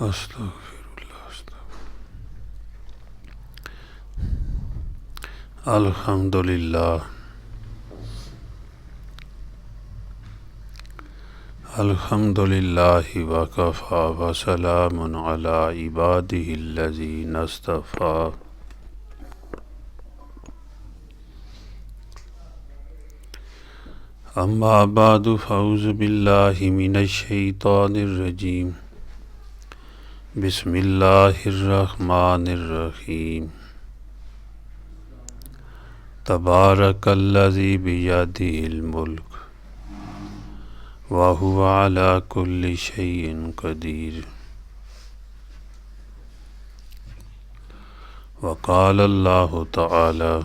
استغفر اللہ الحمدللہ الحمدللہ وکفی وسلام علی عبادہ الذین اصطفی اما بعد فاعوذ باللہ من الشیطان الرجیم بسم اللہ الرحمن الرحیم تبارک الذی بیدہ الملک وہو علی کل شیء قدیر وقال اللہ تعالی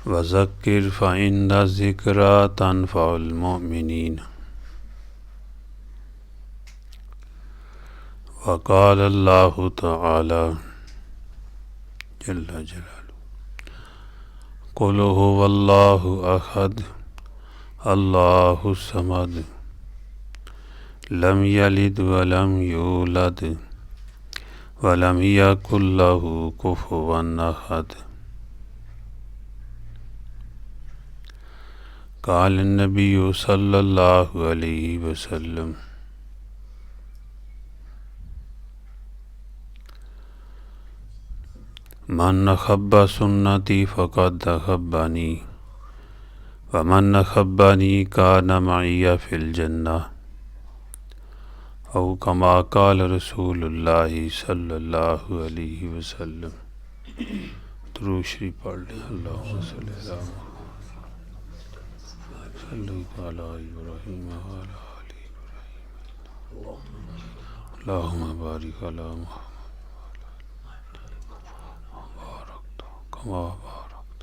وذکر فإن الذکریٰ تنفع المؤمنین وقال اللہ تعالی جل جلالہ قل هو اللہ احد اللہ الصمد لم یلد ولم یولد ولم یکن لہ کفوا احد قال النبی صلی اللہ علیہ وسلم من احب سنتی فقد احبنی ومن احبنی کان معی فی الجنہ او کما قال رسول اللہ صلی اللہ علیہ وسلم۔ درود شریف پڑھ لیں۔ اللہم صلی اللہ علی ابراہیم وعلی آل ابراہیم اللہم بارک علی محمد کما بارکت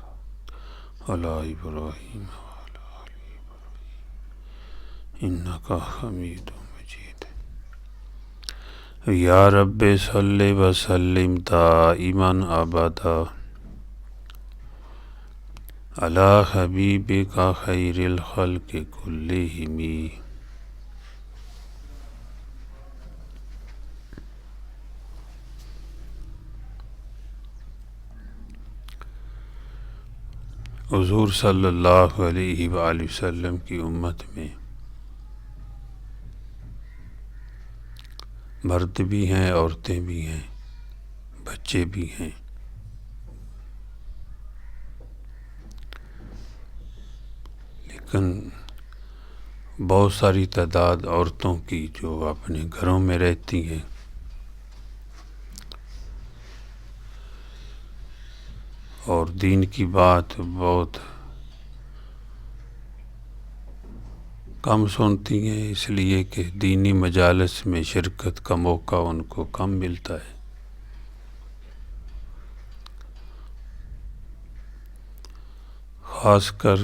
علی ابراہیم وعلی آل ابراہیم انک حمید مجید۔ یا رب صلی وسلم دائما ابدا علی حبیبک خیر الخلق کلہم۔ حضور صلی اللہ علیہ وآلہ وسلم کی امت میں مرد بھی ہیں، عورتیں بھی ہیں، بچے بھی ہیں، لیکن بہت ساری تعداد عورتوں کی جو اپنے گھروں میں رہتی ہیں اور دین کی بات بہت کم سنتی ہیں، اس لیے کہ دینی مجالس میں شرکت کا موقع ان کو کم ملتا ہے۔ خاص کر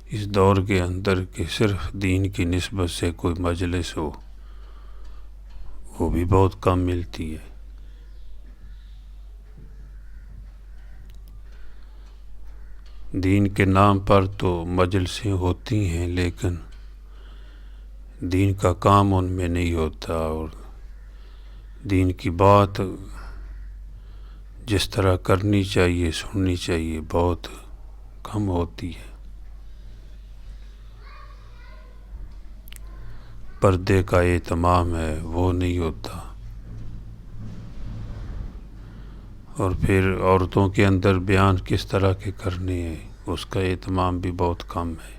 اس دور کے اندر کہ صرف دین کی نسبت سے کوئی مجلس ہو، وہ بھی بہت کم ملتی ہے۔ دین کے نام پر تو مجلسیں ہوتی ہیں، لیکن دین کا کام ان میں نہیں ہوتا، اور دین کی بات جس طرح کرنی چاہیے، سننی چاہیے، بہت کم ہوتی ہے۔ پردے کا اہتمام ہے وہ نہیں ہوتا، اور پھر عورتوں کے اندر بیان کس طرح کے کرنے ہیں اس کا اہتمام بھی بہت کم ہے۔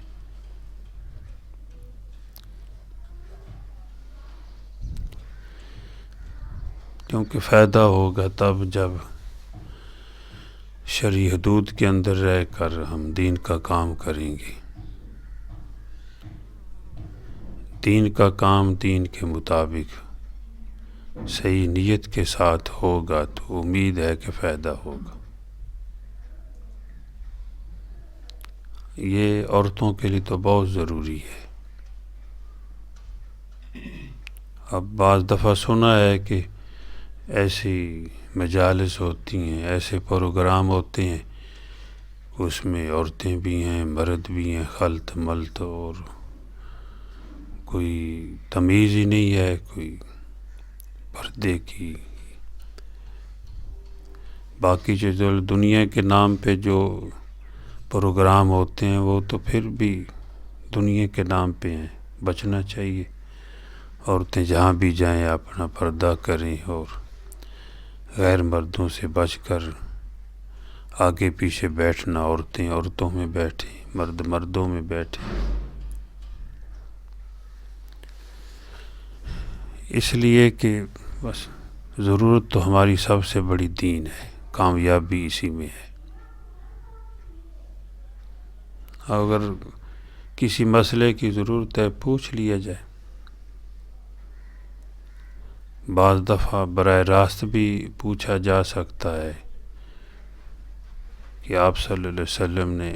کیونکہ فائدہ ہوگا تب جب شرعی حدود کے اندر رہ کر ہم دین کا کام کریں گے۔ دین کا کام دین کے مطابق صحیح نیت کے ساتھ ہوگا تو امید ہے کہ فائدہ ہوگا۔ یہ عورتوں کے لیے تو بہت ضروری ہے۔ اب بعض دفعہ سنا ہے کہ ایسی مجالس ہوتی ہیں، ایسے پروگرام ہوتے ہیں، اس میں عورتیں بھی ہیں، مرد بھی ہیں، خلط ملط، اور کوئی تمیز ہی نہیں ہے کوئی پردے کی. باقی جو دنیا کے نام پہ جو پروگرام ہوتے ہیں وہ تو پھر بھی دنیا کے نام پہ ہیں. بچنا چاہیے. عورتیں جہاں بھی جائیں اپنا پردہ کریں اور غیر مردوں سے بچ کر آگے پیچھے بیٹھنا. عورتیں عورتوں میں بیٹھیں، مرد مردوں میں بیٹھیں. اس لیے کہ بس ضرورت تو ہماری سب سے بڑی دین ہے، کامیابی اسی میں ہے. اگر کسی مسئلے کی ضرورت ہے پوچھ لیا جائے. بعض دفعہ براہ راست بھی پوچھا جا سکتا ہے کہ آپ صلی اللہ علیہ وسلم نے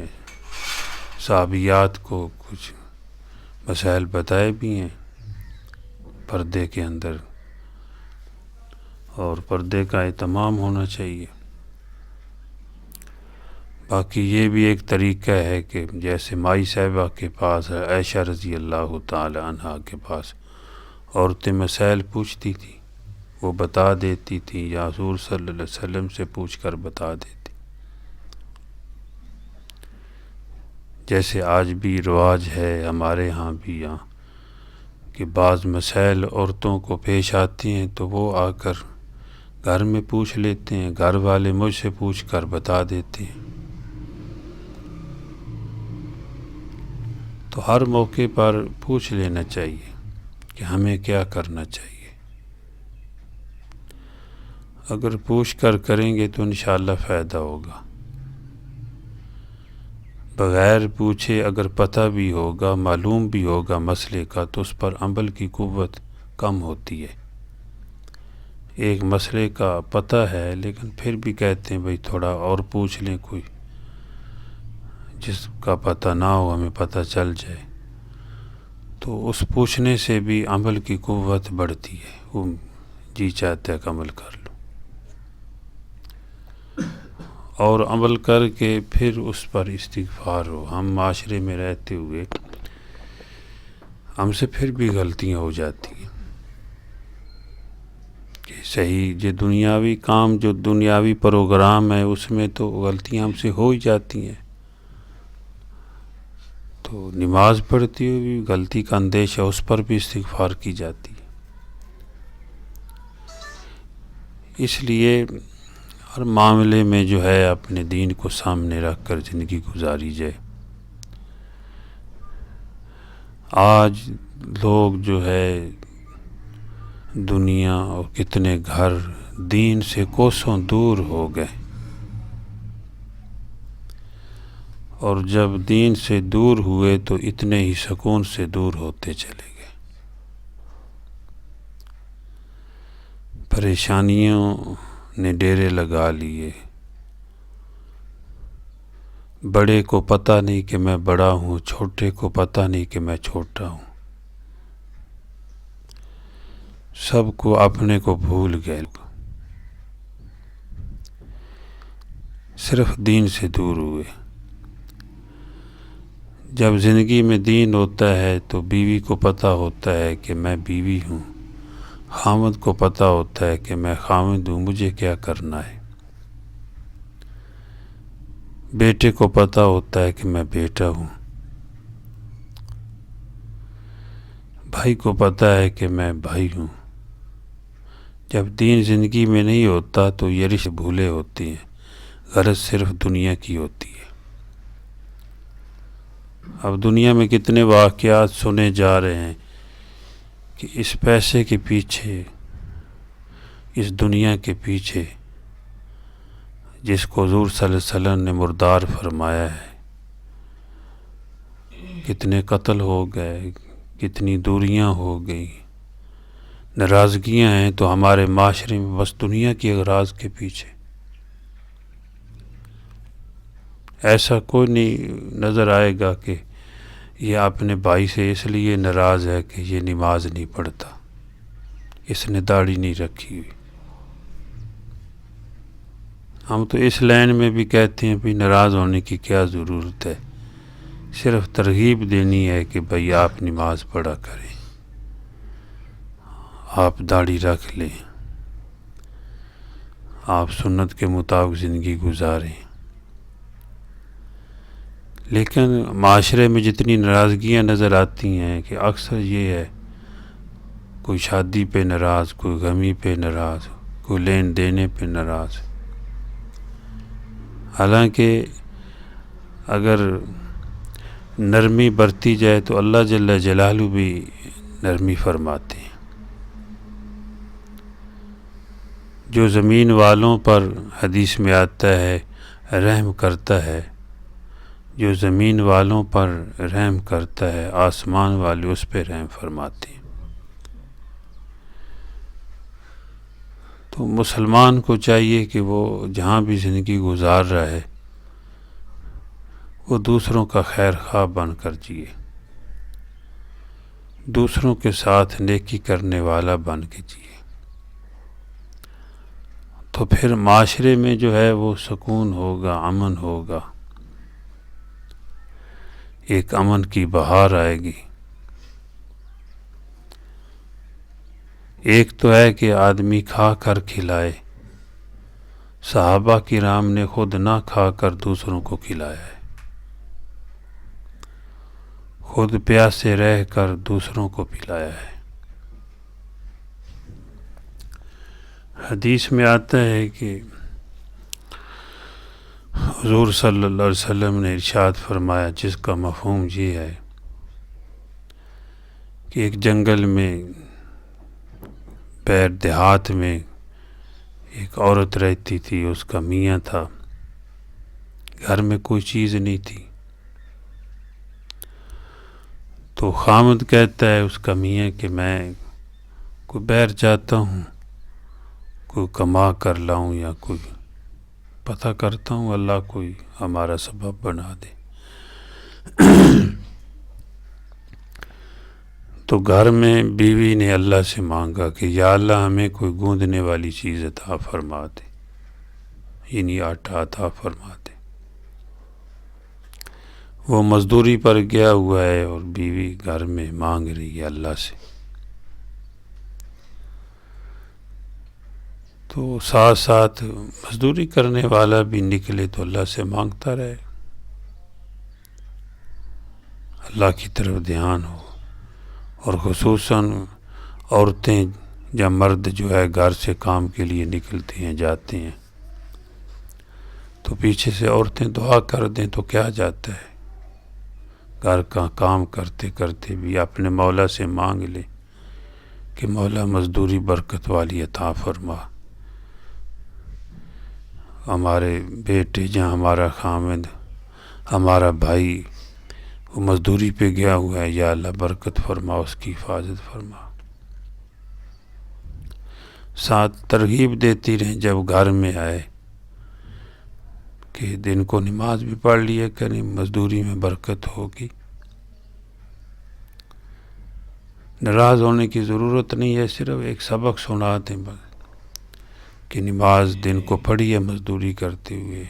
صحابیات کو کچھ مسائل بتائے بھی ہیں پردے کے اندر، اور پردے کا اہتمام ہونا چاہیے. باقی یہ بھی ایک طریقہ ہے کہ جیسے مائی صاحبہ کے پاس، عائشہ رضی اللہ تعالی عنہا کے پاس عورتیں مسائل پوچھتی تھیں، وہ بتا دیتی تھی، یا حضور صلی اللہ علیہ وسلم سے پوچھ کر بتا دیتی. جیسے آج بھی رواج ہے ہمارے ہاں بھی یہاں کہ بعض مسائل عورتوں کو پیش آتی ہیں تو وہ آ کر گھر میں پوچھ لیتے ہیں، گھر والے مجھ سے پوچھ کر بتا دیتے ہیں. تو ہر موقع پر پوچھ لینا چاہیے کہ ہمیں کیا کرنا چاہیے. اگر پوچھ کر کریں گے تو انشاءاللہ فائدہ ہوگا. بغیر پوچھے اگر پتہ بھی ہوگا، معلوم بھی ہوگا مسئلے کا، تو اس پر عمل کی قوت کم ہوتی ہے. ایک مسئلے کا پتہ ہے لیکن پھر بھی کہتے ہیں بھئی تھوڑا اور پوچھ لیں، کوئی جس کا پتہ نہ ہو ہمیں پتہ چل جائے. تو اس پوچھنے سے بھی عمل کی قوت بڑھتی ہے. وہ جی چاہتا ہے کہ عمل کر لو، اور عمل کر کے پھر اس پر استغفار ہو. ہم معاشرے میں رہتے ہوئے ہم سے پھر بھی غلطیاں ہو جاتی ہیں کہ صحیح جو دنیاوی کام، جو دنیاوی پروگرام ہے اس میں تو غلطیاں ہم سے ہو ہی جاتی ہیں. تو نماز پڑھتی ہوئی بھی غلطی کا اندیشہ، اس پر بھی استغفار کی جاتی ہے. اس لیے ہر معاملے میں جو ہے اپنے دین کو سامنے رکھ کر زندگی گزاری جائے. آج لوگ جو ہے دنیا اور کتنے گھر دین سے کوسوں دور ہو گئے، اور جب دین سے دور ہوئے تو اتنے ہی سکون سے دور ہوتے چلے گئے. پریشانیوں نے ڈیرے لگا لیے. بڑے کو پتہ نہیں کہ میں بڑا ہوں، چھوٹے کو پتہ نہیں کہ میں چھوٹا ہوں. سب کو اپنے کو بھول گئے، صرف دین سے دور ہوئے. جب زندگی میں دین ہوتا ہے تو بیوی کو پتہ ہوتا ہے کہ میں بیوی ہوں، خاوند کو پتہ ہوتا ہے کہ میں خاوند ہوں، مجھے کیا کرنا ہے. بیٹے کو پتہ ہوتا ہے کہ میں بیٹا ہوں، بھائی کو پتہ ہے کہ میں بھائی ہوں. جب دین زندگی میں نہیں ہوتا تو یہ رشتے بھولے ہوتے ہیں، غرض صرف دنیا کی ہوتی ہے. اب دنیا میں کتنے واقعات سنے جا رہے ہیں کہ اس پیسے کے پیچھے، اس دنیا کے پیچھے، جس کو حضور صلی اللہ علیہ وسلم نے مردار فرمایا ہے، کتنے قتل ہو گئے، کتنی دوریاں ہو گئی، ناراضگیاں ہیں. تو ہمارے معاشرے میں بس دنیا کی اغراض کے پیچھے. ایسا کوئی نہیں نظر آئے گا کہ یہ اپنے بھائی سے اس لیے ناراض ہے کہ یہ نماز نہیں پڑھتا، اس نے داڑھی نہیں رکھی ہوئی. ہم تو اس لائن میں بھی کہتے ہیں بھی ناراض ہونے کی کیا ضرورت ہے، صرف ترغیب دینی ہے کہ بھئی آپ نماز پڑھا کریں. آپ داڑھی رکھ لیں، آپ سنت کے مطابق زندگی گزاریں، لیکن معاشرے میں جتنی ناراضگیاں نظر آتی ہیں کہ اکثر یہ ہے، کوئی شادی پہ ناراض، کوئی غمی پہ ناراض، کوئی لین دینے پہ ناراض۔ حالانکہ اگر نرمی برتی جائے تو اللہ جل جلالہ بھی نرمی فرماتے ہیں۔ جو زمین والوں پر حدیث میں آتا ہے رحم کرتا ہے، جو زمین والوں پر رحم کرتا ہے آسمان والے اس پہ رحم فرماتے ہیں۔ تو مسلمان کو چاہیے کہ وہ جہاں بھی زندگی گزار رہا ہے وہ دوسروں کا خیر خواہ بن کر جیے، دوسروں کے ساتھ نیکی کرنے والا بن کے جیے، تو پھر معاشرے میں جو ہے وہ سکون ہوگا، امن ہوگا، ایک امن کی بہار آئے گی۔ ایک تو ہے کہ آدمی کھا کر کھلائے، صحابہ کرام نے خود نہ کھا کر دوسروں کو کھلایا ہے، خود پیاسے رہ کر دوسروں کو پلایا ہے۔ حدیث میں آتا ہے کہ حضور صلی اللہ علیہ وسلم نے ارشاد فرمایا، جس کا مفہوم یہ ہے کہ ایک جنگل میں پیر دیہات میں ایک عورت رہتی تھی، اس کا میاں تھا، گھر میں کوئی چیز نہیں تھی، تو خامد کہتا ہے اس کا میاں کہ میں کوئی باہر جاتا ہوں، کوئی کما کر لاؤں یا کوئی پتہ کرتا ہوں، اللہ کوئی ہمارا سبب بنا دے۔ تو گھر میں بیوی نے اللہ سے مانگا کہ یا اللہ ہمیں کوئی گوندنے والی چیز عطا فرما دے، یعنی آٹا عطا فرما دے۔ وہ مزدوری پر گیا ہوا ہے اور بیوی گھر میں مانگ رہی ہے اللہ سے، تو ساتھ ساتھ مزدوری کرنے والا بھی نکلے تو اللہ سے مانگتا رہے، اللہ کی طرف دھیان ہو۔ اور خصوصاً عورتیں یا مرد جو ہے گھر سے کام کے لیے نکلتے ہیں، جاتے ہیں، تو پیچھے سے عورتیں دعا کر دیں تو کیا جاتا ہے، گھر کا کام کرتے کرتے بھی اپنے مولا سے مانگ لیں کہ مولا مزدوری برکت والی عطا فرما، ہمارے بیٹے جہاں ہمارا خامد، ہمارا بھائی وہ مزدوری پہ گیا ہوا ہے، یا اللہ برکت فرما، اس کی حفاظت فرما۔ ساتھ ترغیب دیتی رہیں جب گھر میں آئے کہ دن کو نماز بھی پڑھ لیا کریں، مزدوری میں برکت ہوگی۔ ناراض ہونے کی ضرورت نہیں ہے، صرف ایک سبق سنا دیں بس کہ نماز دن کو پڑھی ہے مزدوری کرتے ہوئے،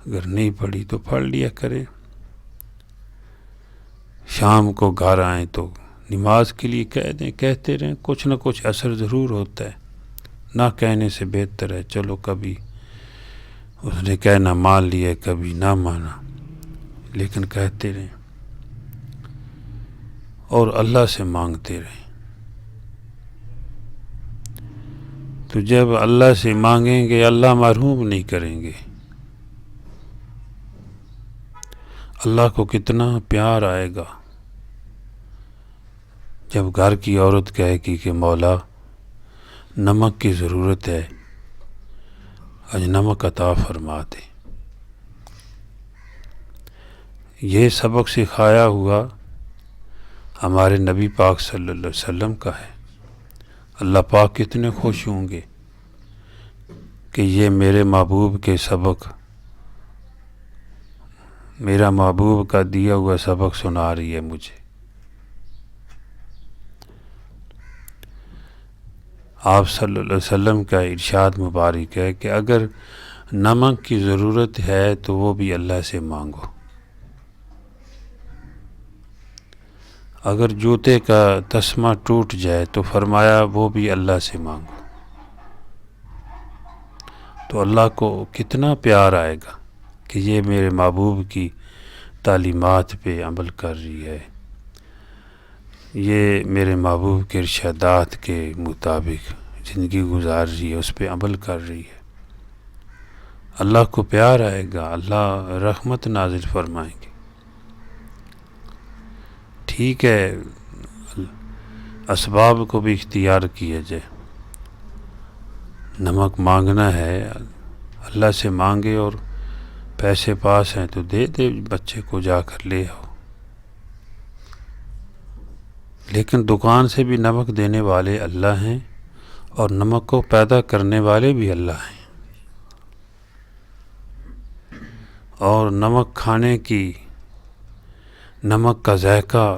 اگر نہیں پڑھی تو پڑھ لیا کریں، شام کو گھر آئیں تو نماز کے لیے کہہ دیں، کہتے رہیں، کچھ نہ کچھ اثر ضرور ہوتا ہے، نہ کہنے سے بہتر ہے چلو کبھی اس نے کہنا مان لیا، کبھی نہ مانا، لیکن کہتے رہیں اور اللہ سے مانگتے رہیں۔ تو جب اللہ سے مانگیں گے اللہ محروم نہیں کریں گے۔ اللہ کو کتنا پیار آئے گا جب گھر کی عورت کہے گی کہ مولا نمک کی ضرورت ہے، آج نمک عطا فرما دے۔ یہ سبق سکھایا ہوا ہمارے نبی پاک صلی اللہ علیہ وسلم کا ہے۔ اللہ پاک کتنے خوش ہوں گے کہ یہ میرے محبوب کے سبق، میرا محبوب کا دیا ہوا سبق سنا رہی ہے مجھے۔ آپ صلی اللہ علیہ وسلم کا ارشاد مبارک ہے کہ اگر نمک کی ضرورت ہے تو وہ بھی اللہ سے مانگو، اگر جوتے کا تسمہ ٹوٹ جائے تو فرمایا وہ بھی اللہ سے مانگو. تو اللہ کو کتنا پیار آئے گا کہ یہ میرے محبوب کی تعلیمات پہ عمل کر رہی ہے، یہ میرے محبوب کے ارشادات کے مطابق زندگی گزار رہی ہے، اس پہ عمل کر رہی ہے. اللہ کو پیار آئے گا، اللہ رحمت نازل فرمائیں گے. ٹھیک ہے، اسباب کو بھی اختیار کیا جائے. نمک مانگنا ہے اللہ سے مانگے، اور پیسے پاس ہیں تو دے دے بچے کو، جا کر لے آؤ. لیکن دکان سے بھی نمک دینے والے اللہ ہیں، اور نمک کو پیدا کرنے والے بھی اللہ ہیں. اور نمک کھانے کی، نمک کا ذائقہ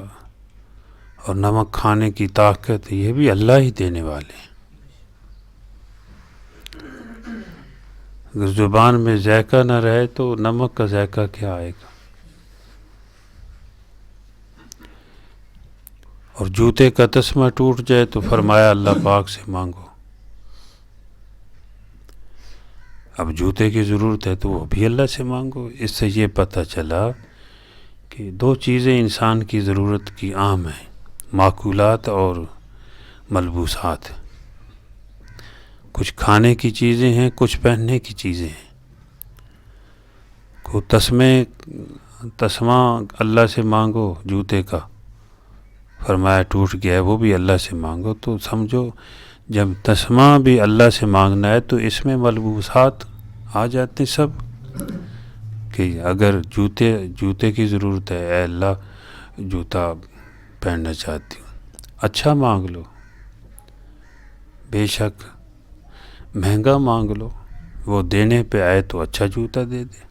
اور نمک کھانے کی طاقت یہ بھی اللہ ہی دینے والے ہیں. اگر زبان میں ذائقہ نہ رہے تو نمک کا ذائقہ کیا آئے گا؟ اور جوتے کا تسمہ ٹوٹ جائے تو فرمایا اللہ پاک سے مانگو. اب جوتے کی ضرورت ہے تو وہ بھی اللہ سے مانگو. اس سے یہ پتہ چلا کہ دو چیزیں انسان کی ضرورت کی عام ہیں، ماکولات اور ملبوسات. کچھ کھانے کی چیزیں ہیں، کچھ پہننے کی چیزیں ہیں. کو تسمہ اللہ سے مانگو جوتے کا، فرمایا ٹوٹ گیا ہے وہ بھی اللہ سے مانگو. تو سمجھو جب تسمہ بھی اللہ سے مانگنا ہے تو اس میں ملبوسات آ جاتے سب، کہ اگر جوتے کی ضرورت ہے، اے اللہ جوتا پہننا چاہتی ہوں، اچھا مانگ لو، بے شک مہنگا مانگ لو، وہ دینے پہ آئے تو اچھا جوتا دے دے.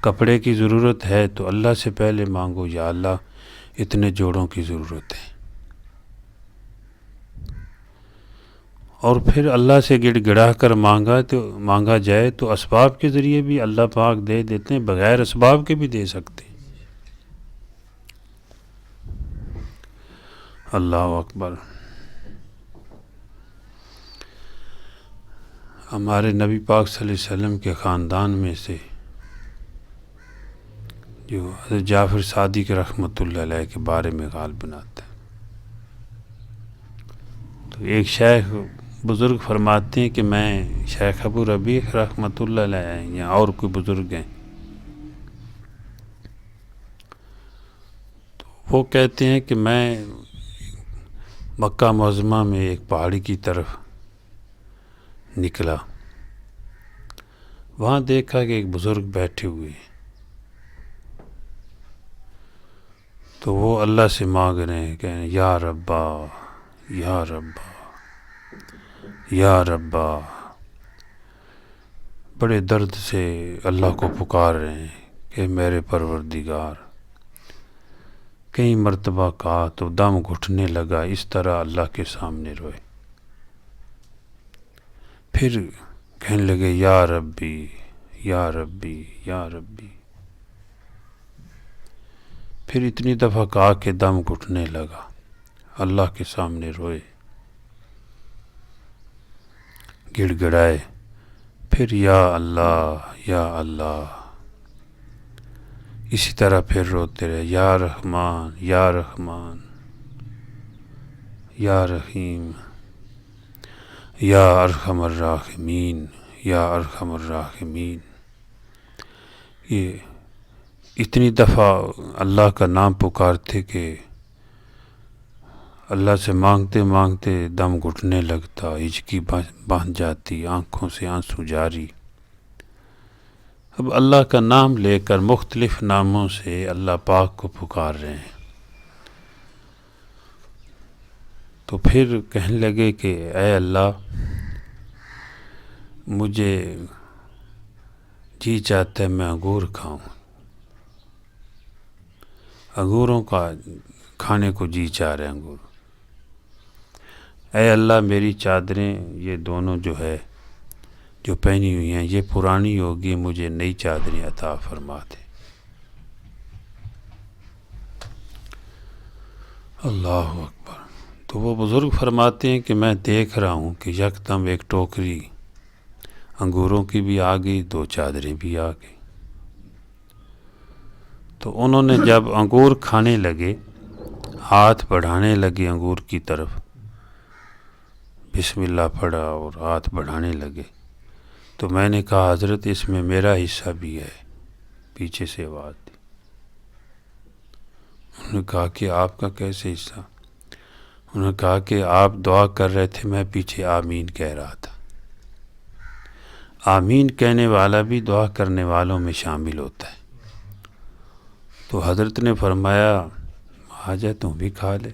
کپڑے کی ضرورت ہے تو اللہ سے پہلے مانگو، یا اللہ اتنے جوڑوں کی ضرورت ہے. اور پھر اللہ سے گڑ گڑا کر مانگا جائے تو اسباب کے ذریعے بھی اللہ پاک دے دیتے ہیں، بغیر اسباب کے بھی دے سکتے ہیں. اللہ اکبر. ہمارے نبی پاک صلی اللہ علیہ وسلم کے خاندان میں سے جو حضرت جعفر صادق رحمۃ اللہ علیہ کے بارے میں غال بناتا ہے، تو ایک شیخ بزرگ فرماتے ہیں کہ میں شیخ ابو ربیع رحمۃ اللہ علیہ ہیں یا اور کوئی بزرگ ہیں، تو وہ کہتے ہیں کہ میں مکہ معظمہ میں ایک پہاڑی کی طرف نکلا، وہاں دیکھا کہ ایک بزرگ بیٹھے ہوئے ہیں، تو وہ اللہ سے مانگ رہے ہیں، کہیں یا ربا یا ربا یا ربا، بڑے درد سے اللہ کو پکار رہے ہیں کہ میرے پروردگار. کئی مرتبہ کہا تو دم گھٹنے لگا، اس طرح اللہ کے سامنے روئے. پھر کہنے لگے یا ربی یا ربی یا ربی. پھر اتنی دفعہ کہا کہ دم گھٹنے لگا، اللہ کے سامنے روئے، گڑ گڑائے. پھر یا اللہ یا اللہ، اسی طرح پھر روتے رہے، یا رحمان یا رحمان یا رحیم یا ارحم الراحمین یا ارحم الراحمین. یہ اتنی دفعہ اللہ کا نام پکارتے کہ اللہ سے مانگتے مانگتے دم گھٹنے لگتا، ہچکی باندھ جاتی، آنکھوں سے آنسو جاری. اب اللہ کا نام لے کر مختلف ناموں سے اللہ پاک کو پکار رہے ہیں. تو پھر کہنے لگے کہ اے اللہ، مجھے جی چاہتا ہے میں انگور کھاؤں، انگوروں کا کھانے کو جی چاہ رہے انگور. اے اللہ میری چادریں یہ دونوں جو ہے جو پہنی ہوئی ہیں یہ پرانی ہوگی، مجھے نئی چادریں عطا فرما دے. اللہ اکبر۔ تو وہ بزرگ فرماتے ہیں کہ میں دیکھ رہا ہوں کہ یکدم ایک ٹوکری انگوروں کی بھی آ گئی، 2 چادریں بھی آ گئی۔ تو انہوں نے جب انگور کھانے لگے، ہاتھ بڑھانے لگے انگور کی طرف، بسم اللہ پڑھا اور ہاتھ بڑھانے لگے، تو میں نے کہا حضرت اس میں میرا حصہ بھی ہے۔ پیچھے سے آواز دی۔ انہوں نے کہا کہ آپ کا کیسے حصہ؟ انہوں نے کہا کہ آپ دعا کر رہے تھے، میں پیچھے آمین کہہ رہا تھا۔ آمین کہنے والا بھی دعا کرنے والوں میں شامل ہوتا ہے۔ تو حضرت نے فرمایا آ جائے تم بھی کھا لے۔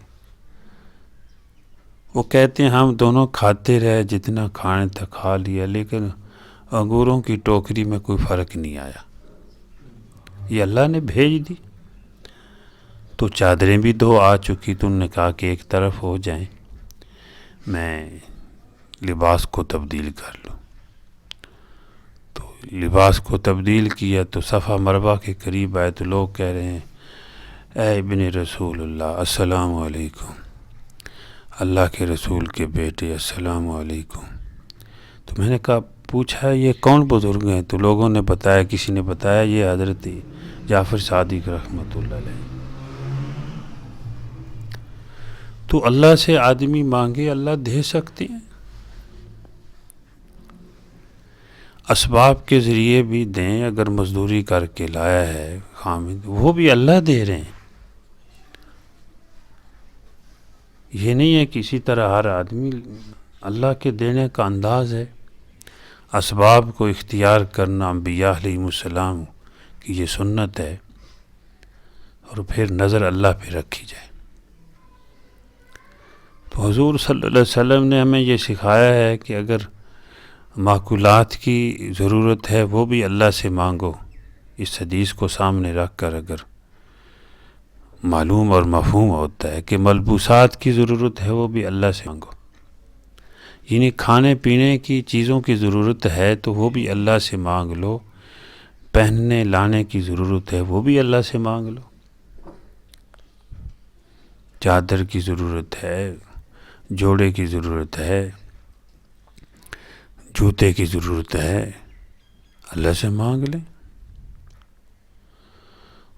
وہ کہتے ہیں ہم دونوں کھاتے رہے، جتنا کھانے تک کھا لیا، لیکن انگوروں کی ٹوکری میں کوئی فرق نہیں آیا۔ یہ اللہ نے بھیج دی۔ تو چادریں بھی 2 آ چکی، تو انہوں نے کہا کہ ایک طرف ہو جائیں، میں لباس کو تبدیل کر لوں۔ تو لباس کو تبدیل کیا تو صفا مروہ کے قریب آئے تو لوگ کہہ رہے ہیں اے ابن رسول اللہ السلام علیکم، اللہ کے رسول کے بیٹے السلام علیکم۔ تو میں نے کہا پوچھا یہ کون بزرگ ہیں؟ تو لوگوں نے بتایا، کسی نے بتایا یہ حضرت جعفر صادق رحمۃ اللہ علیہ۔ تو اللہ سے آدمی مانگے، اللہ دے سکتے ہیں، اسباب کے ذریعے بھی دیں۔ اگر مزدوری کر کے لایا ہے خامد، وہ بھی اللہ دے رہے ہیں۔ یہ نہیں ہے کہ اسی طرح ہر آدمی، اللہ کے دینے کا انداز ہے۔ اسباب کو اختیار کرنا انبیاء علیہ السلام کی یہ سنت ہے، اور پھر نظر اللہ پہ رکھی جائے۔ تو حضور صلی اللہ علیہ وسلم نے ہمیں یہ سکھایا ہے کہ اگر معقولات کی ضرورت ہے وہ بھی اللہ سے مانگو۔ اس حدیث کو سامنے رکھ کر اگر معلوم اور مفہوم ہوتا ہے کہ ملبوسات کی ضرورت ہے وہ بھی اللہ سے مانگو، یعنی کھانے پینے کی چیزوں کی ضرورت ہے تو وہ بھی اللہ سے مانگ لو، پہننے لانے کی ضرورت ہے وہ بھی اللہ سے مانگ لو، چادر کی ضرورت ہے، جوڑے کی ضرورت ہے، جوتے کی ضرورت ہے، اللہ سے مانگ لیں۔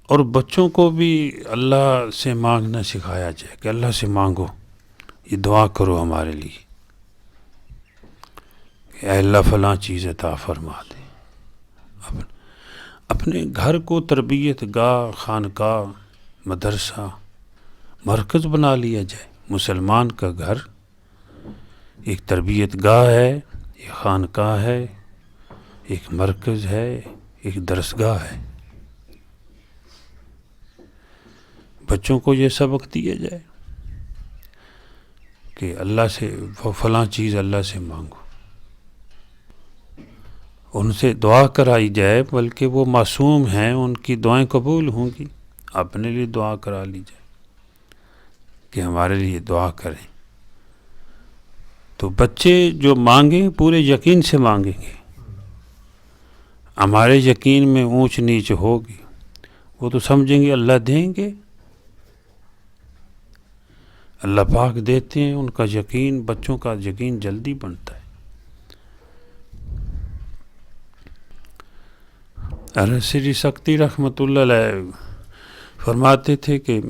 اور بچوں کو بھی اللہ سے مانگنا سکھایا جائے کہ اللہ سے مانگو، یہ دعا کرو ہمارے لیے کہ اے اللہ فلاں چیز عطا فرما دے۔ اپنے گھر کو تربیت گاہ، خانقاہ، مدرسہ، مرکز بنا لیا جائے۔ مسلمان کا گھر ایک تربیت گاہ ہے، ایک خانقاہ ہے، ایک مرکز ہے، ایک درسگاہ ہے۔ بچوں کو یہ سبق دیا جائے کہ اللہ سے فلاں چیز اللہ سے مانگو، ان سے دعا کرائی جائے، بلکہ وہ معصوم ہیں، ان کی دعائیں قبول ہوں گی۔ اپنے لیے دعا کرا لی جائے کہ ہمارے لیے دعا کریں۔ تو بچے جو مانگیں پورے یقین سے مانگیں گے، ہمارے یقین میں اونچ نیچ ہوگی، وہ تو سمجھیں گے اللہ دیں گے، اللہ پاک دیتے ہیں، ان کا یقین، بچوں کا یقین جلدی بنتا ہے۔ حضرت سری سکتی رحمۃ اللہ علیہ فرماتے تھے کہ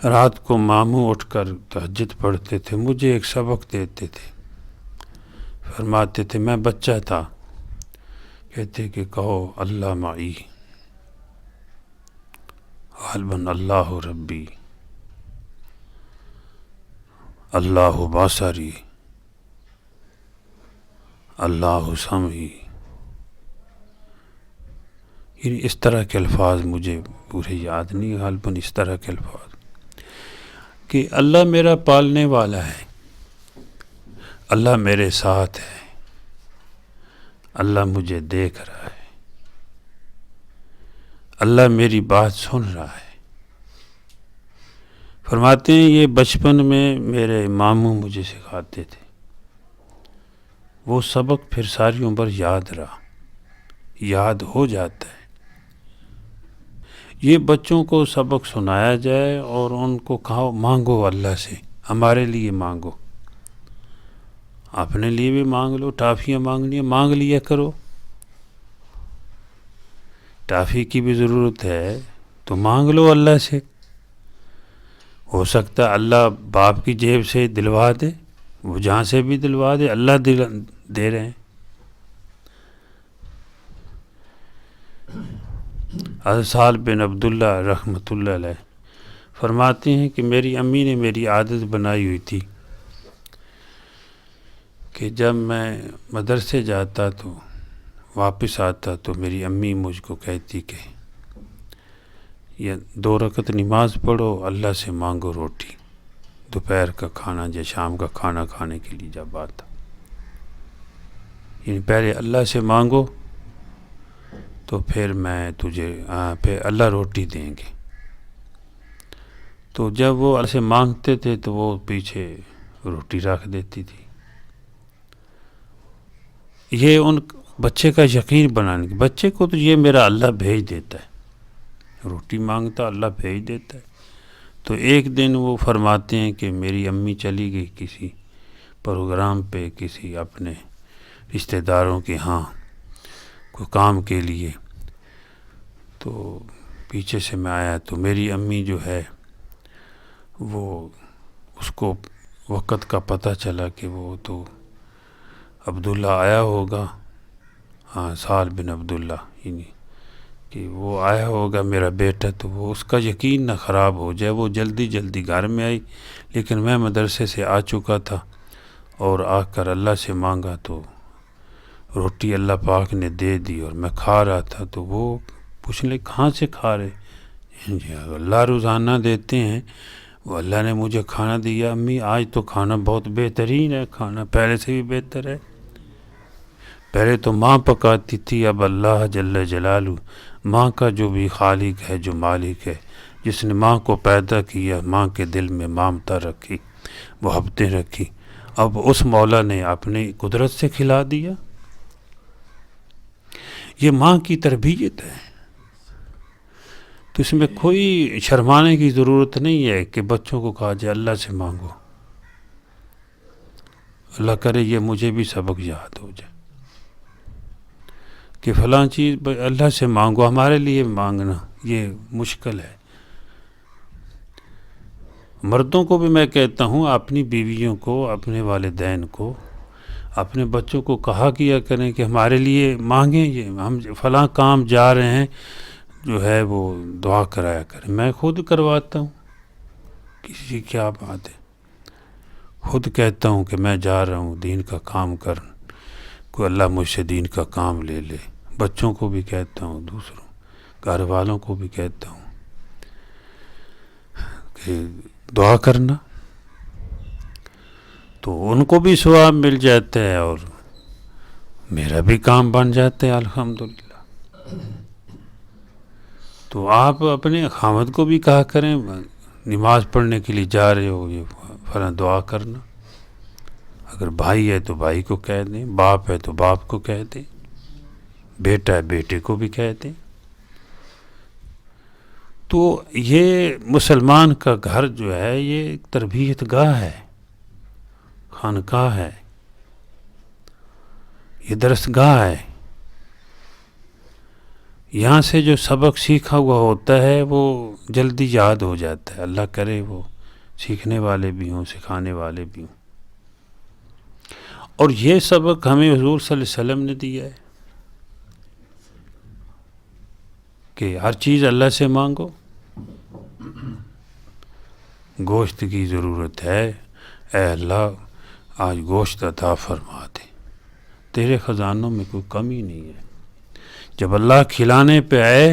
رات کو ماموں اٹھ کر تہجد پڑھتے تھے، مجھے ایک سبق دیتے تھے، فرماتے تھے میں بچہ تھا، کہتے کہ کہو اللہ معی غالباً اللہ ربی اللہ باصری اللہ سمعی، یعنی اس طرح کے الفاظ مجھے پورے یاد نہیں، غالباً اس طرح کے الفاظ کہ اللہ میرا پالنے والا ہے، اللہ میرے ساتھ ہے، اللہ مجھے دیکھ رہا ہے، اللہ میری بات سن رہا ہے۔ فرماتے ہیں یہ بچپن میں میرے ماموں مجھے سکھاتے تھے، وہ سبق پھر ساری عمر یاد رہا، یاد ہو جاتا ہے۔ یہ بچوں کو سبق سنایا جائے اور ان کو کہو مانگو اللہ سے، ہمارے لیے مانگو، اپنے لیے بھی مانگ لو، ٹافیاں مانگنی ہے مانگ لیا کرو، ٹافی کی بھی ضرورت ہے تو مانگ لو اللہ سے، ہو سکتا ہے اللہ باپ کی جیب سے دلوا دے، وہ جہاں سے بھی دلوا دے، اللہ دے رہے ہیں۔ حضرت سہل بن عبداللہ رحمۃ اللہ علیہ فرماتے ہیں کہ میری امی نے میری عادت بنائی ہوئی تھی کہ جب میں مدرسے جاتا تو واپس آتا تو میری امی مجھ کو کہتی کہ یہ 2 رکعت نماز پڑھو، اللہ سے مانگو روٹی، دوپہر کا کھانا یا شام کا کھانا کھانے کے لیے جب آتا، یعنی پہلے اللہ سے مانگو تو پھر میں تجھے پھر اللہ روٹی دیں گے۔ تو جب وہ اللہ سے مانگتے تھے تو وہ پیچھے روٹی رکھ دیتی تھی۔ یہ ان بچے کا یقین بنانے کے، بچے کو تو یہ میرا اللہ بھیج دیتا ہے، روٹی مانگتا اللہ بھیج دیتا ہے۔ تو ایک دن وہ فرماتے ہیں کہ میری امی چلی گئی کسی پروگرام پہ، کسی اپنے رشتہ داروں کے ہاں کوئی کام کے لیے، تو پیچھے سے میں آیا تو میری امی جو ہے وہ اس کو وقت کا پتہ چلا کہ وہ تو عبداللہ آیا ہوگا، ہاں سہل بن عبداللہ، یعنی کہ وہ آیا ہوگا میرا بیٹا، تو وہ اس کا یقین نہ خراب ہو جائے، وہ جلدی جلدی گھر میں آئی، لیکن میں مدرسے سے آ چکا تھا اور آ کر اللہ سے مانگا تو روٹی اللہ پاک نے دے دی اور میں کھا رہا تھا۔ تو وہ پوچھنے لگے کہاں سے کھا رہے؟ جی اللہ روزانہ دیتے ہیں، وہ اللہ نے مجھے کھانا دیا امی، آج تو کھانا بہت بہترین ہے، کھانا پہلے سے بھی بہتر ہے، پہلے تو ماں پکاتی تھی، اب اللہ جل جلالہ ماں کا جو بھی خالق ہے، جو مالک ہے، جس نے ماں کو پیدا کیا، ماں کے دل میں ممتا رکھی، محبتیں رکھی، اب اس مولا نے اپنی قدرت سے کھلا دیا۔ یہ ماں کی تربیت ہے، تو اس میں کوئی شرمانے کی ضرورت نہیں ہے کہ بچوں کو کہا جائے اللہ سے مانگو، اللہ کرے یہ مجھے بھی سبق یاد ہو جائے کہ فلاں چیز اللہ سے مانگو، ہمارے لیے مانگنا یہ مشکل ہے۔ مردوں کو بھی میں کہتا ہوں، اپنی بیویوں کو، اپنے والدین کو، اپنے بچوں کو کہا کیا کریں کہ ہمارے لیے مانگیں، یہ ہم فلاں کام جا رہے ہیں جو ہے وہ دعا کرایا کریں۔ میں خود کرواتا ہوں، کسی کیا بات ہے، خود کہتا ہوں کہ میں جا رہا ہوں دین کا کام کرن، کوئی اللہ مجھ سے دین کا کام لے لے، بچوں کو بھی کہتا ہوں، دوسروں گھر والوں کو بھی کہتا ہوں کہ دعا کرنا، تو ان کو بھی ثواب مل جاتا ہے اور میرا بھی کام بن جاتا ہے الحمدللہ۔ تو آپ اپنے خاوند کو بھی کہا کریں نماز پڑھنے کے لیے جا رہے ہو یہ فلاں دعا کرنا، اگر بھائی ہے تو بھائی کو کہہ دیں، باپ ہے تو باپ کو کہہ دیں، بیٹا ہے بیٹے کو بھی کہہ دیں۔ تو یہ مسلمان کا گھر جو ہے یہ ایک تربیت گاہ ہے، خانقاہ ہے، یہ درسگاہ ہے، یہاں سے جو سبق سیکھا ہوا ہوتا ہے وہ جلدی یاد ہو جاتا ہے، اللہ کرے وہ سیکھنے والے بھی ہوں، سکھانے والے بھی ہوں۔ اور یہ سبق ہمیں حضور صلی اللہ علیہ وسلم نے دیا ہے کہ ہر چیز اللہ سے مانگو، گوشت کی ضرورت ہے، اے اللہ آج گوشت عطا فرما دے، تیرے خزانوں میں کوئی کمی نہیں ہے۔ جب اللہ کھلانے پہ آئے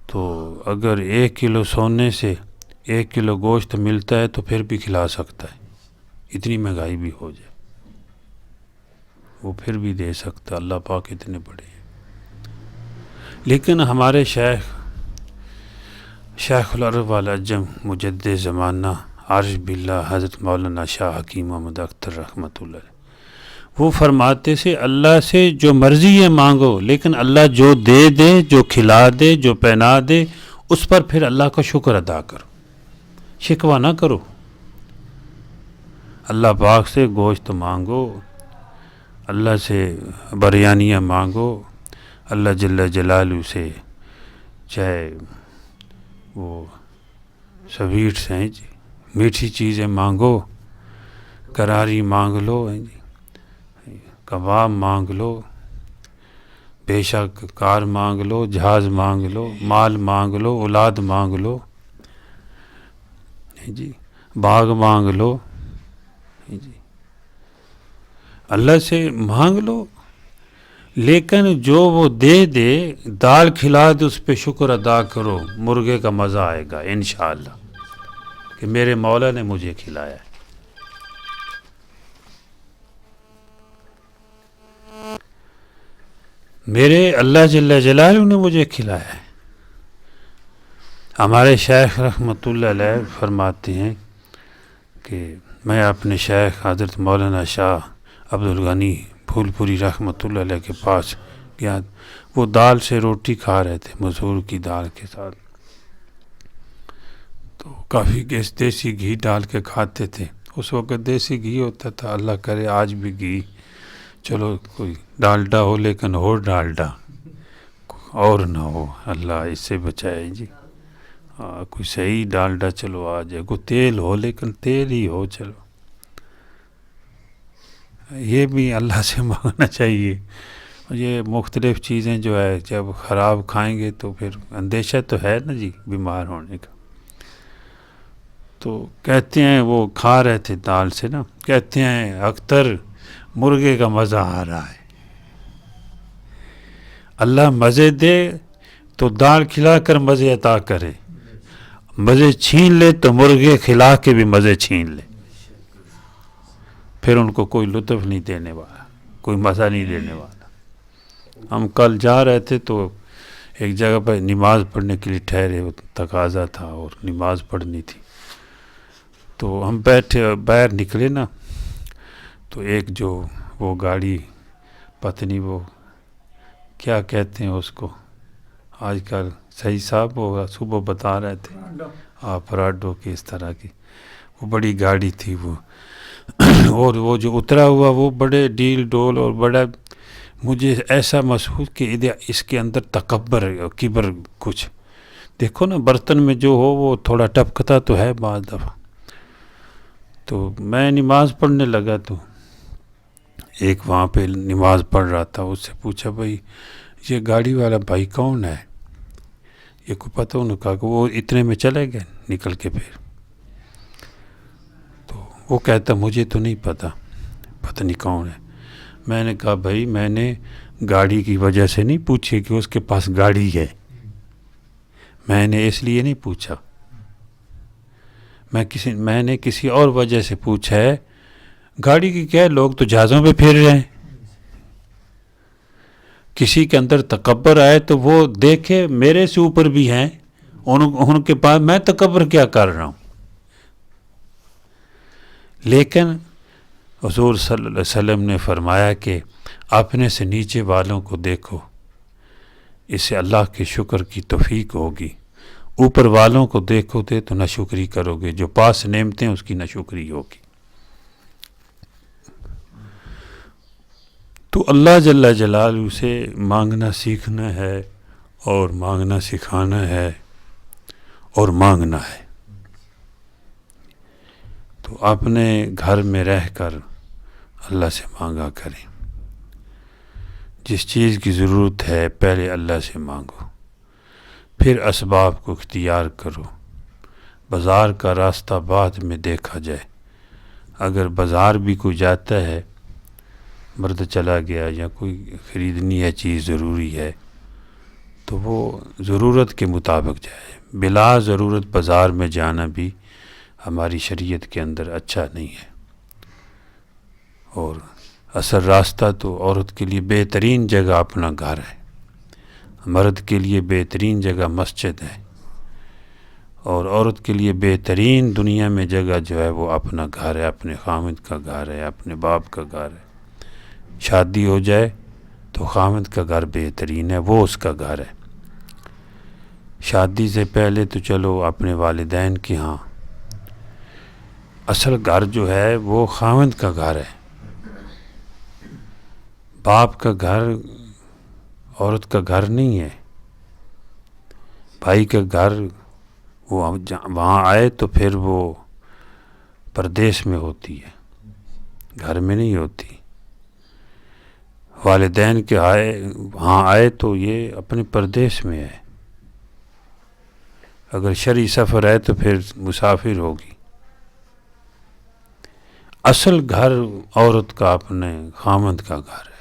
تو اگر 1 کلو سونے سے 1 کلو گوشت ملتا ہے تو پھر بھی کھلا سکتا ہے، اتنی مہنگائی بھی ہو جائے وہ پھر بھی دے سکتا، اللہ پاک اتنے بڑے ہیں۔ لیکن ہمارے شیخ العرب والعجم مجدد زمانہ عارف باللہ حضرت مولانا شاہ حکیم محمد اختر رحمۃ اللہ علیہ، وہ فرماتے سے اللہ سے جو مرضی ہے مانگو، لیکن اللہ جو دے دے، جو کھلا دے، جو پہنا دے، اس پر پھر اللہ کا شکر ادا کرو، شکوہ نہ کرو۔ اللہ پاک سے گوشت مانگو، اللہ سے بریانیاں مانگو، اللہ جل جلالہ سے چاہے وہ سویٹس ہیں جی، میٹھی چیزیں مانگو، کراری مانگ لو جی، کباب مانگ لو، بے شک کار مانگ لو، جہاز مانگ لو، مال مانگ لو، اولاد مانگ لو جی، باغ مانگ لو جی، اللہ سے مانگ لو، لیکن جو وہ دے دے، دال کھلا دے، اس پہ شکر ادا کرو، مرغے کا مزہ آئے گا انشاءاللہ کہ میرے مولا نے مجھے کھلایا ہے۔ میرے اللہ جل جلالہ نے مجھے کھلایا ہے۔ ہمارے شیخ رحمۃ اللہ علیہ فرماتے ہیں کہ میں اپنے شیخ حضرت مولانا شاہ عبد الغنی پھول پوری رحمۃ اللہ علیہ کے پاس گیا، وہ دال سے روٹی کھا رہے تھے، مسور کی دال کے ساتھ، تو کافی دیسی گھی ڈال کے کھاتے تھے۔ اس وقت دیسی گھی ہوتا تھا، اللہ کرے آج بھی گھی، چلو کوئی ڈالڈا ہو لیکن ہو ڈالڈا اور نہ ہو، اللہ اس سے بچائے جی۔ کوئی صحیح ڈالڈا چلو آ جائے، کوئی تیل ہو لیکن تیل ہی ہو، چلو یہ بھی اللہ سے مانگنا چاہیے۔ یہ مختلف چیزیں جو ہے جب خراب کھائیں گے تو پھر اندیشہ تو ہے نا جی بیمار ہونے کا۔ تو کہتے ہیں وہ کھا رہے تھے دال سے نا، کہتے ہیں اختر مرغے کا مزہ آ رہا ہے، اللہ مزے دے تو دال کھلا کر مزے عطا کرے، مزے چھین لے تو مرغے کھلا کے بھی مزے چھین لے، پھر ان کو کوئی لطف نہیں دینے والا، کوئی مزہ نہیں دینے والا۔ ہم کل جا رہے تھے تو ایک جگہ پر نماز پڑھنے کے لیے ٹھہرے، تقاضا تھا اور نماز پڑھنی تھی، تو ہم بیٹھے باہر نکلے نا، تو ایک جو وہ گاڑی پتنی وہ کیا کہتے ہیں اس کو، آج کل صحیح صاحب ہوگا، صبح بتا رہے تھے پراڈو کی، اس طرح کی وہ بڑی گاڑی تھی وہ، اور وہ جو اترا ہوا وہ بڑے ڈیل ڈول اور بڑا، مجھے ایسا محسوس کہ اس کے اندر تکبر اور کبر کچھ، دیکھو نا برتن میں جو ہو وہ تھوڑا ٹپکتا تو ہے بعض دفعہ۔ تو میں نماز پڑھنے لگا تو ایک وہاں پہ نماز پڑھ رہا تھا، اس سے پوچھا بھائی یہ گاڑی والا بھائی کون ہے، یہ کو پتہ، انہوں نے کہا کہ وہ اتنے میں چلے گئے نکل کے، پھر تو وہ کہتا مجھے تو نہیں پتہ نہیں کون ہے۔ میں نے کہا بھائی میں نے گاڑی کی وجہ سے نہیں پوچھی کہ اس کے پاس گاڑی ہے، میں نے اس لیے نہیں پوچھا، میں نے کسی اور وجہ سے پوچھا ہے، گاڑی کی کیا ہے، لوگ تو جہازوں پہ پھر رہے ہیں، کسی کے اندر تکبر آئے تو وہ دیکھے میرے سے اوپر بھی ہیں، ان کے پاس میں تکبر کیا کر رہا ہوں۔ لیکن حضور صلی اللہ علیہ وسلم نے فرمایا کہ اپنے سے نیچے والوں کو دیکھو، اس سے اللہ کے شکر کی توفیق ہوگی، اوپر والوں کو دیکھو گے تو ناشکری کرو گے، جو پاس نعمتیں اس کی ناشکری ہوگی۔ تو اللہ جل جلالہ سے مانگنا سیکھنا ہے، اور مانگنا سکھانا ہے، اور مانگنا ہے۔ تو اپنے گھر میں رہ کر اللہ سے مانگا کریں، جس چیز کی ضرورت ہے پہلے اللہ سے مانگو، پھر اسباب کو اختیار کرو۔ بازار کا راستہ بعد میں دیکھا جائے، اگر بازار بھی کوئی جاتا ہے، مرد چلا گیا یا کوئی خریدنی ہے چیز ضروری ہے، تو وہ ضرورت کے مطابق جائے، بلا ضرورت بازار میں جانا بھی ہماری شریعت کے اندر اچھا نہیں ہے۔ اور اصل راستہ تو عورت کے لیے بہترین جگہ اپنا گھر ہے، مرد کے لیے بہترین جگہ مسجد ہے، اور عورت کے لیے بہترین دنیا میں جگہ جو ہے وہ اپنا گھر ہے، اپنے خامد کا گھر ہے، اپنے باپ کا گھر ہے۔ شادی ہو جائے تو خاوند کا گھر بہترین ہے، وہ اس کا گھر ہے۔ شادی سے پہلے تو چلو اپنے والدین کے ہاں، اصل گھر جو ہے وہ خاوند کا گھر ہے۔ باپ کا گھر عورت کا گھر نہیں ہے، بھائی کا گھر وہ وہاں آئے تو پھر وہ پردیس میں ہوتی ہے، گھر میں نہیں ہوتی۔ والدین کے وہاں آئے تو یہ اپنے پردیس میں ہے، اگر شرعی سفر ہے تو پھر مسافر ہوگی۔ اصل گھر عورت کا اپنے خاوند کا گھر ہے،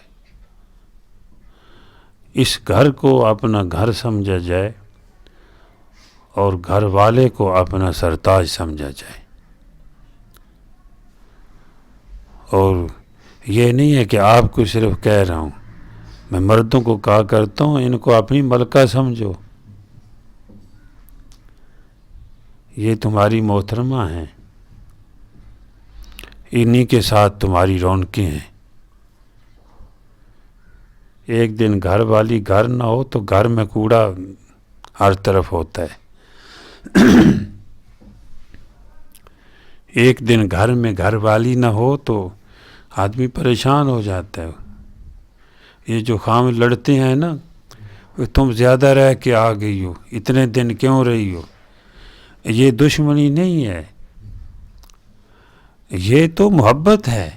اس گھر کو اپنا گھر سمجھا جائے اور گھر والے کو اپنا سرتاج سمجھا جائے۔ اور یہ نہیں ہے کہ آپ کو صرف کہہ رہا ہوں، میں مردوں کو کہا کرتا ہوں ان کو اپنی ملکہ سمجھو، یہ تمہاری محترمہ ہیں، انہی کے ساتھ تمہاری رونقیں ہیں۔ ایک دن گھر والی گھر نہ ہو تو گھر میں کوڑا ہر طرف ہوتا ہے، ایک دن گھر میں گھر والی نہ ہو تو آدمی پریشان ہو جاتا ہے۔ یہ جو خاوند لڑتے ہیں نا، تم زیادہ رہ کے آ گئی ہو، اتنے دن کیوں رہی ہو، یہ دشمنی نہیں ہے، یہ تو محبت ہے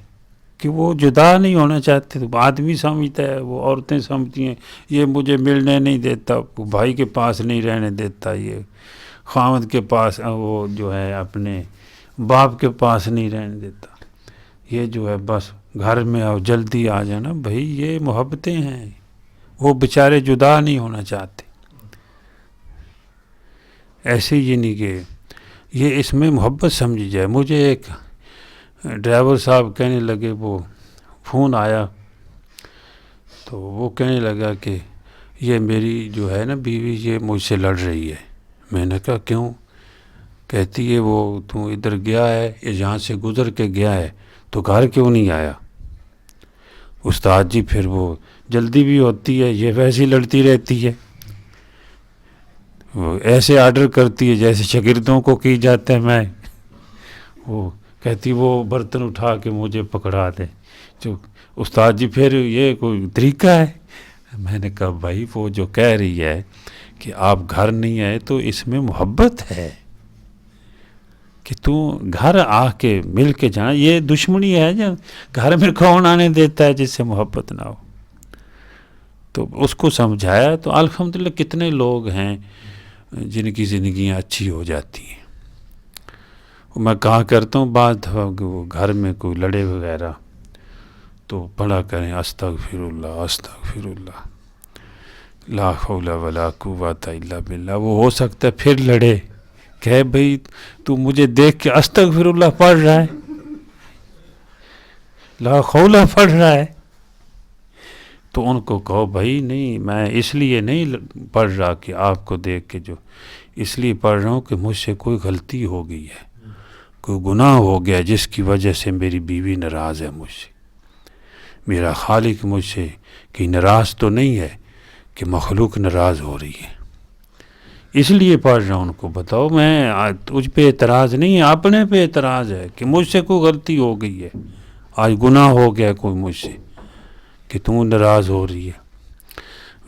کہ وہ جدا نہیں ہونا چاہتے۔ تو آدمی سمجھتا ہے، وہ عورتیں سمجھتی ہیں یہ مجھے ملنے نہیں دیتا، وہ بھائی کے پاس نہیں رہنے دیتا، یہ خاوند کے پاس، وہ جو ہے اپنے باپ کے پاس نہیں رہنے دیتا، یہ جو ہے بس گھر میں آؤ جلدی آ جانا۔ بھائی یہ محبتیں ہیں، وہ بیچارے جدا نہیں ہونا چاہتے۔ ایسے ہی نہیں کہ یہ اس میں محبت سمجھی جائے۔ مجھے ایک ڈرائیور صاحب کہنے لگے، وہ فون آیا تو وہ کہنے لگا کہ یہ میری جو ہے نا بیوی، یہ مجھ سے لڑ رہی ہے۔ میں نے کہا کیوں؟ کہتی ہے وہ تو ادھر گیا ہے، یہاں سے گزر کے گیا ہے تو گھر کیوں نہیں آیا؟ استاد جی پھر وہ جلدی بھی ہوتی ہے، یہ ویسے ہی لڑتی رہتی ہے، وہ ایسے آرڈر کرتی ہے جیسے شاگردوں کو کی جاتا ہے۔ میں وہ کہتی وہ برتن اٹھا کے مجھے پکڑا دے، جو استاد جی پھر یہ کوئی طریقہ ہے؟ میں نے کہا بھائی وہ جو کہہ رہی ہے کہ آپ گھر نہیں آئے تو اس میں محبت ہے کہ تو گھر آ کے مل کے جانا، یہ دشمنی ہے جو گھر میں کون آنے دیتا ہے جس سے محبت نہ ہو۔ تو اس کو سمجھایا تو الحمدللہ کتنے لوگ ہیں جن کی زندگیاں اچھی ہو جاتی ہیں۔ میں کہا کرتا ہوں بعض دفعہ کہ وہ گھر میں کوئی لڑے وغیرہ تو پڑھا کریں استغفر اللہ استغفر اللہ لا حول ولا قوت الا باللہ۔ وہ ہو سکتا ہے پھر لڑے، کہ بھئی تو مجھے دیکھ کے استغفر اللہ پڑھ رہا ہے، لا حول پڑھ رہا ہے، تو ان کو کہو بھائی نہیں، میں اس لیے نہیں پڑھ رہا کہ آپ کو دیکھ کے، جو اس لیے پڑھ رہا ہوں کہ مجھ سے کوئی غلطی ہو گئی ہے، کوئی گناہ ہو گیا جس کی وجہ سے میری بیوی ناراض ہے مجھ سے، میرا خالق مجھ سے کہ ناراض تو نہیں ہے کہ مخلوق ناراض ہو رہی ہے، اس لیے پڑھ رہا ہوں۔ ان کو بتاؤ میں تجھ پہ اعتراض نہیں ہے، اپنے پہ اعتراض ہے کہ مجھ سے کوئی غلطی ہو گئی ہے، آج گناہ ہو گیا کوئی مجھ سے کہ تم ناراض ہو رہی ہے۔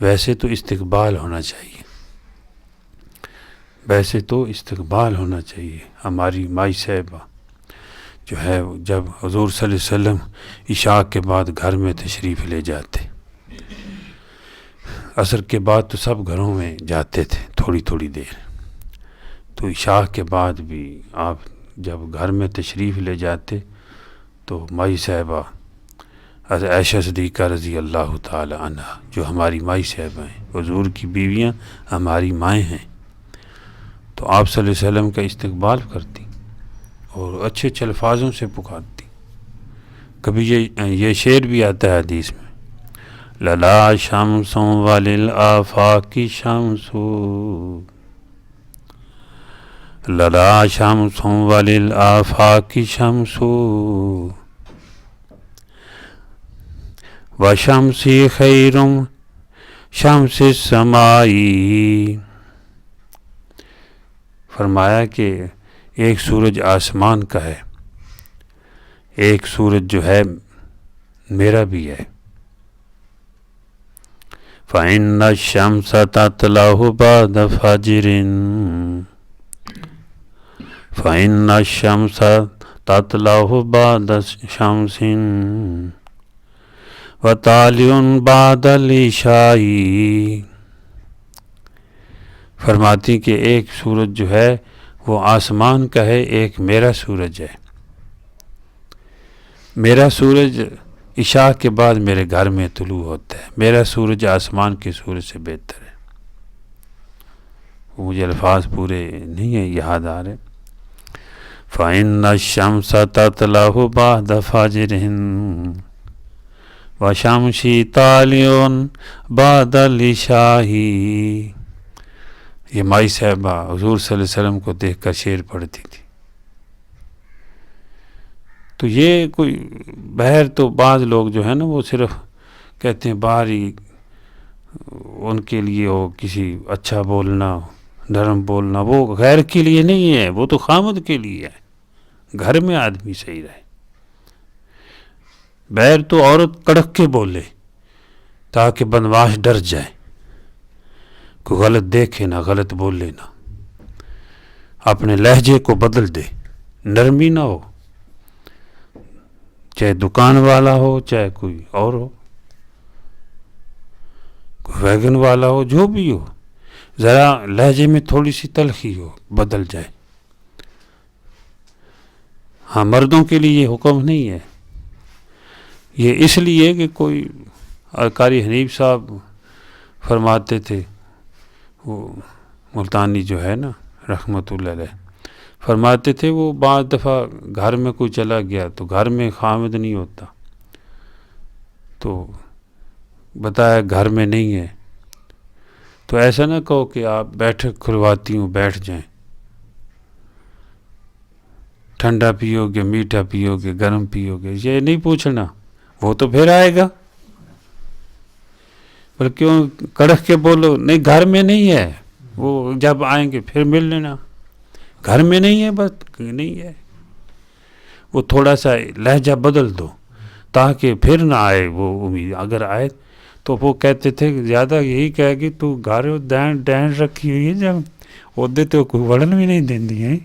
ویسے تو استقبال ہونا چاہیے، ویسے تو استقبال ہونا چاہیے۔ ہماری مائی صاحبہ جو ہے جب حضور صلی اللہ علیہ وسلم عشاء کے بعد گھر میں تشریف لے جاتے، عصر کے بعد تو سب گھروں میں جاتے تھے تھوڑی تھوڑی دیر، تو عشاء کے بعد بھی آپ جب گھر میں تشریف لے جاتے تو مائی صاحبہ عائشہ صدیقہ رضی اللہ تعالی عنہ جو ہماری مائی صاحبہ ہیں، حضور کی بیویاں ہماری مائیں ہیں، تو آپ صلی اللہ علیہ وسلم کا استقبال کرتی اور اچھے اچھے الفاظوں سے پکارتی۔ کبھی یہ شعر بھی آتا ہے حدیث میں، للا شمس وللآفاق شمس، للا شمس وللآفاق شمس وشمسی خیر شمس السمائی، فرمایا کہ ایک سورج آسمان کا ہے، ایک سورج جو ہے میرا بھی ہے۔ فَإِنَّ الشَّمْسَ تَطْلَعُ بَعْدَ فَجْرٍ، فَإِنَّ الشَّمْسَ تَطْلَعُ بَعْدَ شَمْسٍ وَطَالِعٌ بَعْدَ الْعِشَاءِ، فرماتی کہ ایک سورج جو ہے وہ آسمان کا ہے، ایک میرا سورج ہے۔ میرا سورج عشاء کے بعد میرے گھر میں طلوع ہوتا ہے، میرا سورج آسمان کے سورج سے بہتر ہے۔ مجھے الفاظ پورے نہیں ہیں یاد آ رہے۔ فَإِنَّ الشَّمْسَ تَطْلَعُ بَعْدَ فَجْرٍ وَشَمْسِي طَالِعٌ بَعْدَ الْعِشَاءِ، یہ مائی صاحبہ حضور صلی اللہ علیہ وسلم کو دیکھ کر شعر پڑھتی تھی۔ تو یہ کوئی بہر، تو بعض لوگ جو ہے نا وہ صرف کہتے ہیں باہر ہی ان کے لیے ہو، کسی اچھا بولنا، نرم بولنا، وہ غیر کے لیے نہیں ہے، وہ تو خامد کے لیے ہے، گھر میں آدمی صحیح رہے۔ بہر تو عورت کڑک کے بولے تاکہ بنواش ڈر جائے، کوئی غلط دیکھے نہ، غلط بولے نہ، اپنے لہجے کو بدل دے، نرمی نہ ہو، چاہے دکان والا ہو، چاہے کوئی اور ہو، کوئی ویگن والا ہو، جو بھی ہو، ذرا لہجے میں تھوڑی سی تلخی ہو، بدل جائے۔ ہاں، مردوں کے لیے یہ حکم نہیں ہے، یہ اس لیے کہ کوئی قاری حنیف صاحب فرماتے تھے، وہ ملتانی جو ہے نا رحمۃ اللہ علیہ، فرماتے تھے وہ بعض دفعہ گھر میں کوئی چلا گیا تو گھر میں خامد نہیں ہوتا، تو بتایا گھر میں نہیں ہے، تو ایسا نہ کہو کہ آپ بیٹھک کھلواتی ہوں بیٹھ جائیں، ٹھنڈا پیو گے، میٹھا پیو گے، گرم پیو گے، یہ نہیں پوچھنا، وہ تو پھر آئے گا، بلکہ کڑک کے بولو نہیں گھر میں نہیں ہے، وہ جب آئیں گے پھر مل لینا، گھر میں نہیں ہے، بس نہیں ہے، وہ تھوڑا سا لہجہ بدل دو تاکہ پھر نہ آئے وہ امید، اگر آئے تو وہ کہتے تھے زیادہ یہی کہے گی تو گھر ڈین رکھی ہوئی ہے، جب عہدے تو کوئی وڑن بھی نہیں دیندی ہیں،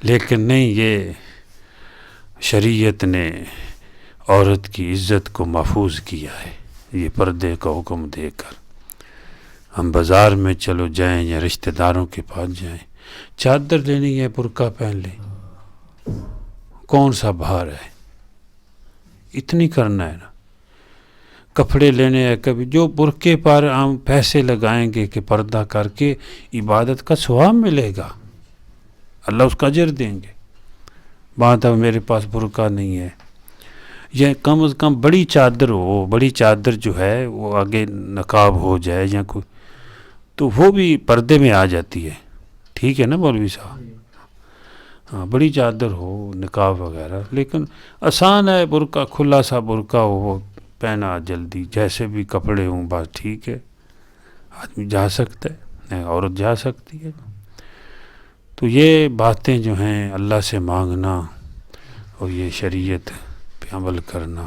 لیکن نہیں، یہ شریعت نے عورت کی عزت کو محفوظ کیا ہے، یہ پردے کا حکم دے کر۔ ہم بازار میں چلو جائیں یا رشتہ داروں کے پاس جائیں، چادر لینی ہے برقع پہن لیں، کون سا بھار ہے، اتنی کرنا ہے نا۔ کپڑے لینے ہیں، کبھی جو برقعے پر ہم پیسے لگائیں گے کہ پردہ کر کے عبادت کا ثواب ملے گا، اللہ اس کا اجر دیں گے۔ بات اب میرے پاس برقع نہیں ہے، یا کم از کم بڑی چادر ہو، بڑی چادر جو ہے وہ آگے نقاب ہو جائے یا کوئی، تو وہ بھی پردے میں آ جاتی ہے، ٹھیک ہے نا مولوی صاحب؟ ہاں، بڑی چادر ہو، نقاب وغیرہ، لیکن آسان ہے، برقع کھلا سا برقع ہو، وہ پہنا جلدی، جیسے بھی کپڑے ہوں بس ٹھیک ہے، آدمی جا سکتا ہے، عورت جا سکتی ہے۔ تو یہ باتیں جو ہیں اللہ سے مانگنا اور یہ شریعت پہ عمل کرنا،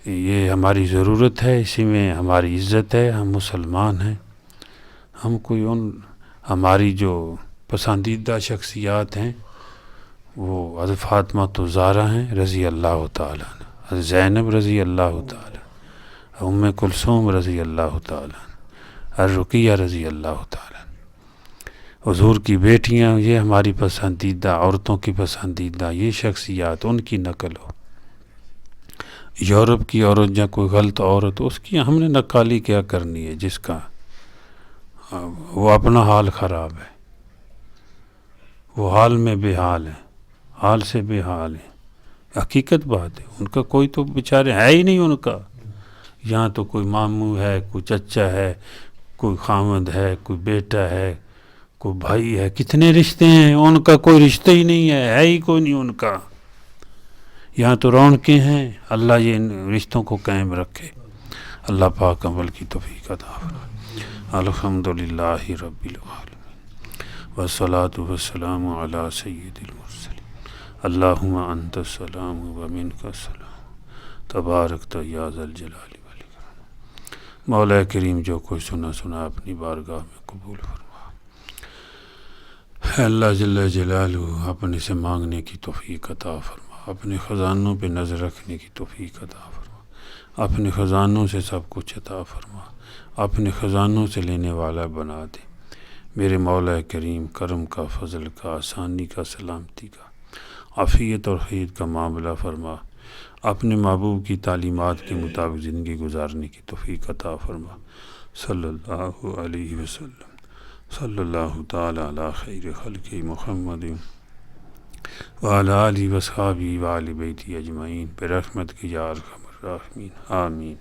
یہ ہماری ضرورت ہے، اسی میں ہماری عزت ہے، ہم مسلمان ہیں، ہم کوئی ہماری جو پسندیدہ شخصیات ہیں وہ حضرت فاطمہ الزہرا ہیں رضی اللہ تعالیٰ عنہ، حضرت زینب رضی اللہ تعالیٰ، ام کلثوم رضی اللہ تعالیٰ، الرقیہ رضی اللہ تعالیٰ، حضور کی بیٹیاں، یہ ہماری پسندیدہ، عورتوں کی پسندیدہ یہ شخصیات، ان کی نقل ہو۔ یورپ کی عورت یا کوئی غلط عورت، اس کی ہم نے نقالی کیا کرنی ہے، جس کا وہ اپنا حال خراب ہے، وہ حال میں بے حال ہے، حال سے بے حال ہے، حقیقت بات ہے، ان کا کوئی تو بیچارے ہے ہی نہیں، ان کا یہاں تو کوئی ماموں ہے، کوئی چچا ہے، کوئی خامد ہے، کوئی بیٹا ہے، کوئی بھائی ہے، کتنے رشتے ہیں، ان کا کوئی رشتہ ہی نہیں ہے ہی کوئی نہیں ان کا، یہاں تو رونقیں ہیں، اللہ یہ ان رشتوں کو قائم رکھے، اللہ پاک عمل کی توفیق عطا فرمائے۔ الحمدللہ رب العالمین والصلاۃ والسلام علی سید المرسلین، اللہم انت السلام و منک السلام، تبارکت یا ذا الجلال والاکرام۔ مولا کریم جو کچھ سنا اپنی بارگاہ میں قبول فرما۔ اے اللہ جل جلالہ اپنے سے مانگنے کی توفیق عطا فرما، اپنے خزانوں پہ نظر رکھنے کی توفیق عطا فرما، اپنے خزانوں سے سب کچھ عطا فرما، اپنے خزانوں سے لینے والا بنا دے۔ میرے مولا کریم کرم کا، فضل کا، آسانی کا، سلامتی کا، عافیت اور خیر کا معاملہ فرما، اپنے محبوب کی تعلیمات کے مطابق زندگی گزارنے کی توفیق عطا فرما۔ صلی اللہ علیہ وسلم، صلی اللہ تعالی علی خیر خلق محمد وعلی آلہ وصحبہ وآل بیتہ اجمعین برحمتک یا ارحم الراحمین، آمین۔